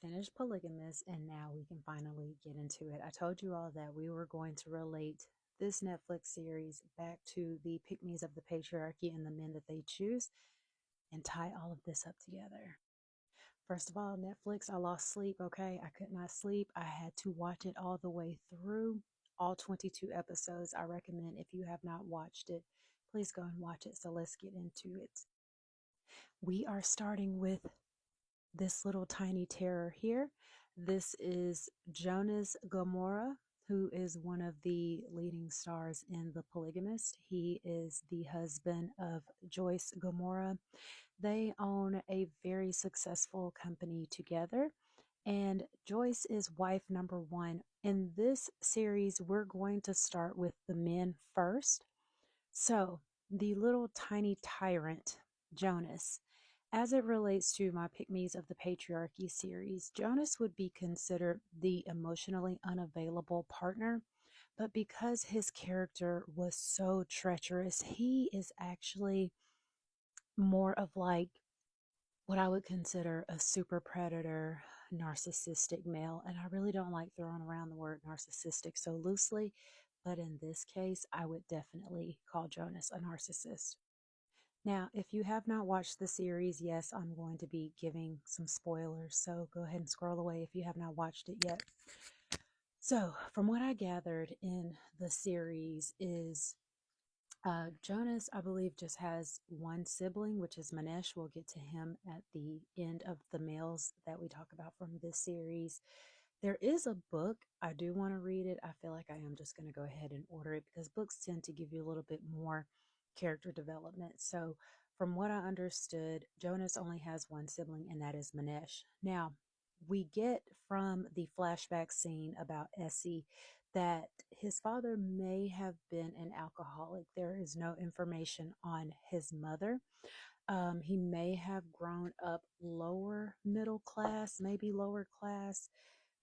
finished Polygamist, and now we can finally get into it. I told you all that we were going to relate this Netflix series back to the pick-me's of the patriarchy and the men that they choose and tie all of this up together. First of all, Netflix, I lost sleep, okay? I could not sleep. I had to watch it all the way through, all 22 episodes. I recommend if you have not watched it, please go and watch it. So let's get into it. We are starting with this little tiny terror here. This is Jonas Gomora, who is one of the leading stars in The Polygamist. He is the husband of Joyce Gomora. They own a very successful company together, and Joyce is wife number one. In this series, we're going to start with the men first. So, the little tiny tyrant, Jonas. As it relates to my pick-me's of the patriarchy series, Jonas would be considered the emotionally unavailable partner, but because his character was so treacherous, he is actually more of like what I would consider a super predator, narcissistic male. And I really don't like throwing around the word narcissistic so loosely, but in this case, I would definitely call Jonas a narcissist. Now, if you have not watched the series, yes, I'm going to be giving some spoilers, so go ahead and scroll away if you have not watched it yet. So, from what I gathered in the series is Jonas, I believe, just has one sibling, which is Manesh. We'll get to him at the end of the males that we talk about from this series. There is a book. I do want to read it. I feel like I am just going to go ahead and order it because books tend to give you a little bit more character development. So, from what I understood, Jonas only has one sibling, and that is Manesh. Now, we get from the flashback scene about Essie that his father may have been an alcoholic. There is no information on his mother. He may have grown up lower middle class, maybe lower class.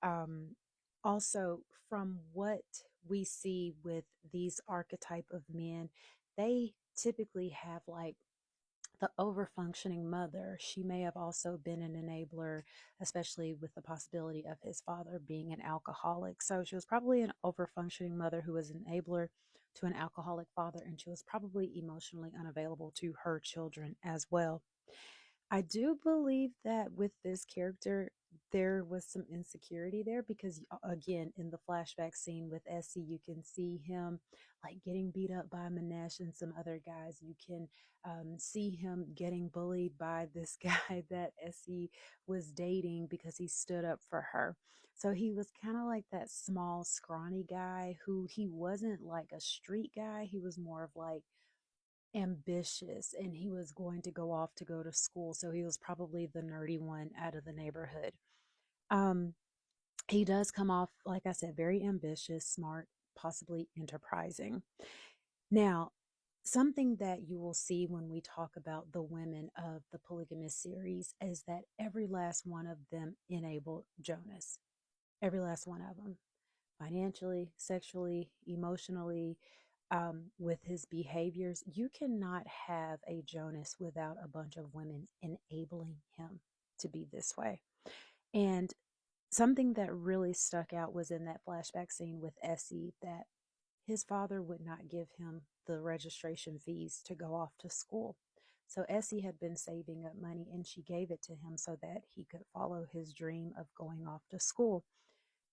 Um, Also, from what we see with these archetype of men, they typically have like the over-functioning mother. She may have also been an enabler, especially with the possibility of his father being an alcoholic. So she was probably an over-functioning mother who was an enabler to an alcoholic father, and she was probably emotionally unavailable to her children as well. I do believe that with this character, there was some insecurity there because, again, in the flashback scene with Essie, you can see him like getting beat up by Manesh and some other guys. You can see him getting bullied by this guy that Essie was dating because he stood up for her. So he was kind of like that small, scrawny guy who he wasn't like a street guy. He was more of like ambitious and he was going to go off to go to school. So he was probably the nerdy one out of the neighborhood. Um, he does come off, like I said, very ambitious, smart, possibly enterprising. Now, something that you will see when we talk about the women of the Polygamist series is that every last one of them enabled Jonas. Every last one of them, financially, sexually, emotionally, with his behaviors. You cannot have a Jonas without a bunch of women enabling him to be this way. And something that really stuck out was in that flashback scene with Essie that his father would not give him the registration fees to go off to school. So Essie had been saving up money and she gave it to him so that he could follow his dream of going off to school.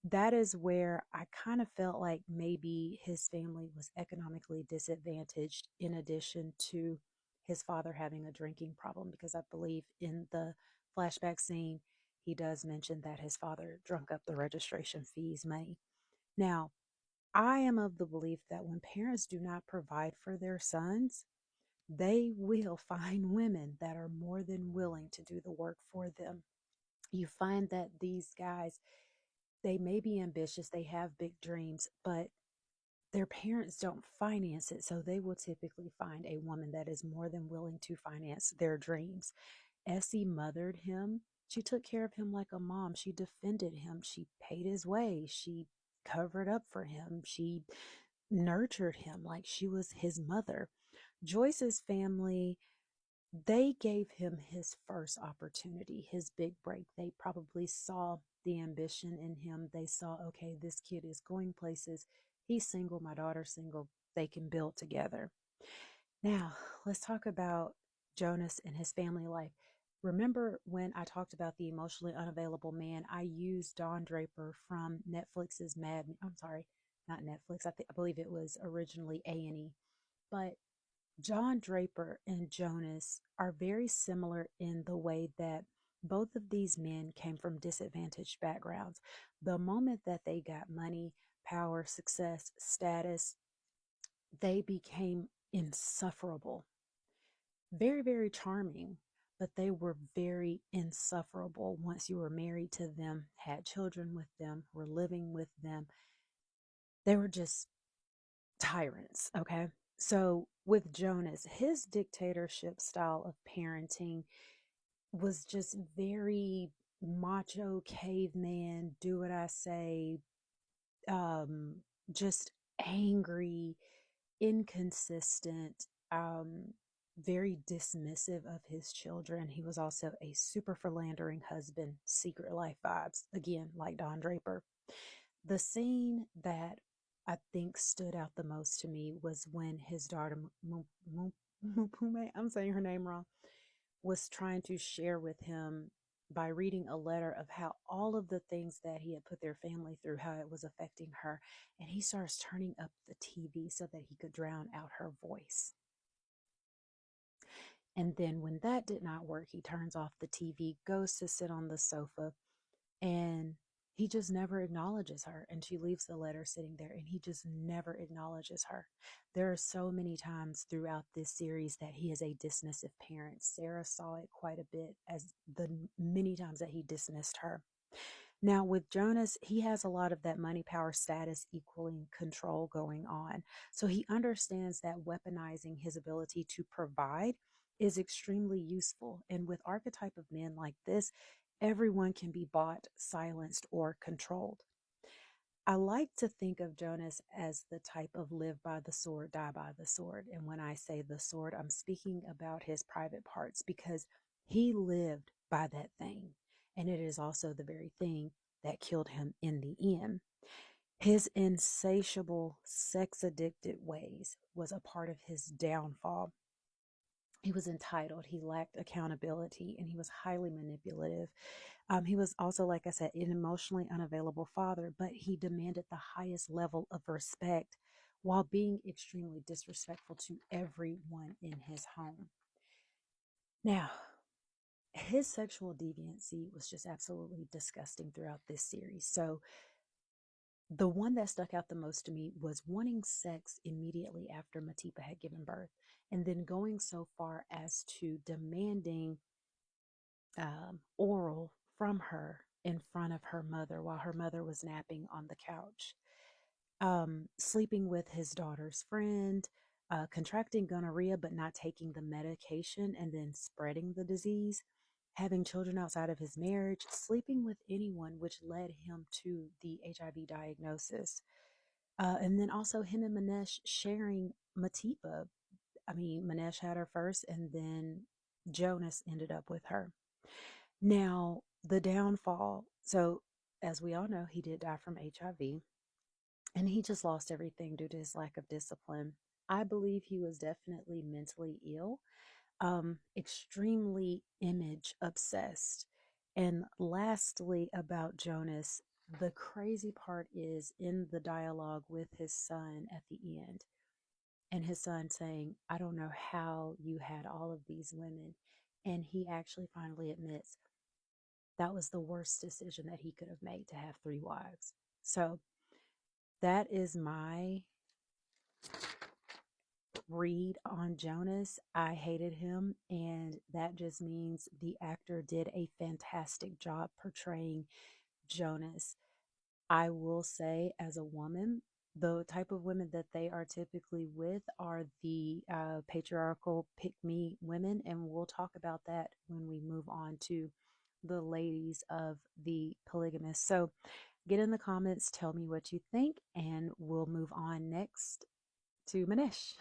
That is where I kind of felt like maybe his family was economically disadvantaged in addition to his father having a drinking problem, because I believe in the flashback scene, he does mention that his father drunk up the registration fees money. Now, I am of the belief that when parents do not provide for their sons, they will find women that are more than willing to do the work for them. You find that these guys, they may be ambitious, they have big dreams, but their parents don't finance it. So they will typically find a woman that is more than willing to finance their dreams. Essie mothered him. She took care of him like a mom. She defended him. She paid his way. She covered up for him. She nurtured him like she was his mother. Joyce's family, They gave him his first opportunity, his big break. They probably saw the ambition in him. They saw, okay, this kid is going places. He's single, my daughter's single. They can build together. Now, let's talk about Jonas and his family life. Remember when I talked about the emotionally unavailable man, I used Don Draper from Netflix's Mad. I'm sorry, not Netflix. I believe it was originally A&E. But John Draper and Jonas are very similar in the way that both of these men came from disadvantaged backgrounds. The moment that they got money, power, success, status, they became insufferable. Very, very charming, but they were very insufferable once you were married to them, had children with them, were living with them. They were just tyrants, okay? So with Jonas, his dictatorship style of parenting was just very macho caveman, do what I say, um, just angry, inconsistent, very dismissive of his children. He was also a super philandering husband, secret life vibes, again, like Don Draper. The scene that I think stood out the most to me was when his daughter, Mupume, I'm saying her name wrong, was trying to share with him by reading a letter of how all of the things that he had put their family through, how it was affecting her. And he starts turning up the TV so that he could drown out her voice. And then when that did not work, he turns off the TV, goes to sit on the sofa, and he just never acknowledges her. And she leaves the letter sitting there, and he just never acknowledges her. There are so many times throughout this series that he is a dismissive parent. Sarah saw it quite a bit as the many times that he dismissed her. Now, with Jonas, he has a lot of that money, power, status equaling control going on. So he understands that weaponizing his ability to provide is extremely useful. And with archetype of men like this, everyone can be bought, silenced, or controlled. I like to think of Jonas as the type of live by the sword, die by the sword. And when I say the sword, I'm speaking about his private parts because he lived by that thing. And it is also the very thing that killed him in the end. His insatiable, sex addicted ways was a part of his downfall. He was entitled, he lacked accountability, and he was highly manipulative. He was also, like I said, an emotionally unavailable father, but he demanded the highest level of respect while being extremely disrespectful to everyone in his home. Now, his sexual deviancy was just absolutely disgusting throughout this series. So, the one that stuck out the most to me was wanting sex immediately after Matipa had given birth, and then going so far as to demanding oral from her in front of her mother while her mother was napping on the couch, sleeping with his daughter's friend, contracting gonorrhea but not taking the medication and then spreading the disease, having children outside of his marriage, sleeping with anyone, which led him to the HIV diagnosis. And then also him and Manesh sharing Matipa. I mean, Manesh had her first, and then Jonas ended up with her. Now, the downfall. So, as we all know, he did die from HIV, and he just lost everything due to his lack of discipline. I believe he was definitely mentally ill, extremely image obsessed. And lastly, about Jonas, the crazy part is in the dialogue with his son at the end, and his son saying, I don't know how you had all of these women. And he actually finally admits that was the worst decision that he could have made, to have three wives. So that is my read on Jonas. I hated him, and that just means the actor did a fantastic job portraying Jonas. I will say, as a woman, the type of women that they are typically with are the patriarchal pick me women, and we'll talk about that when we move on to the ladies of the Polygamist. So get in the comments, tell me what you think, and we'll move on next to Manish.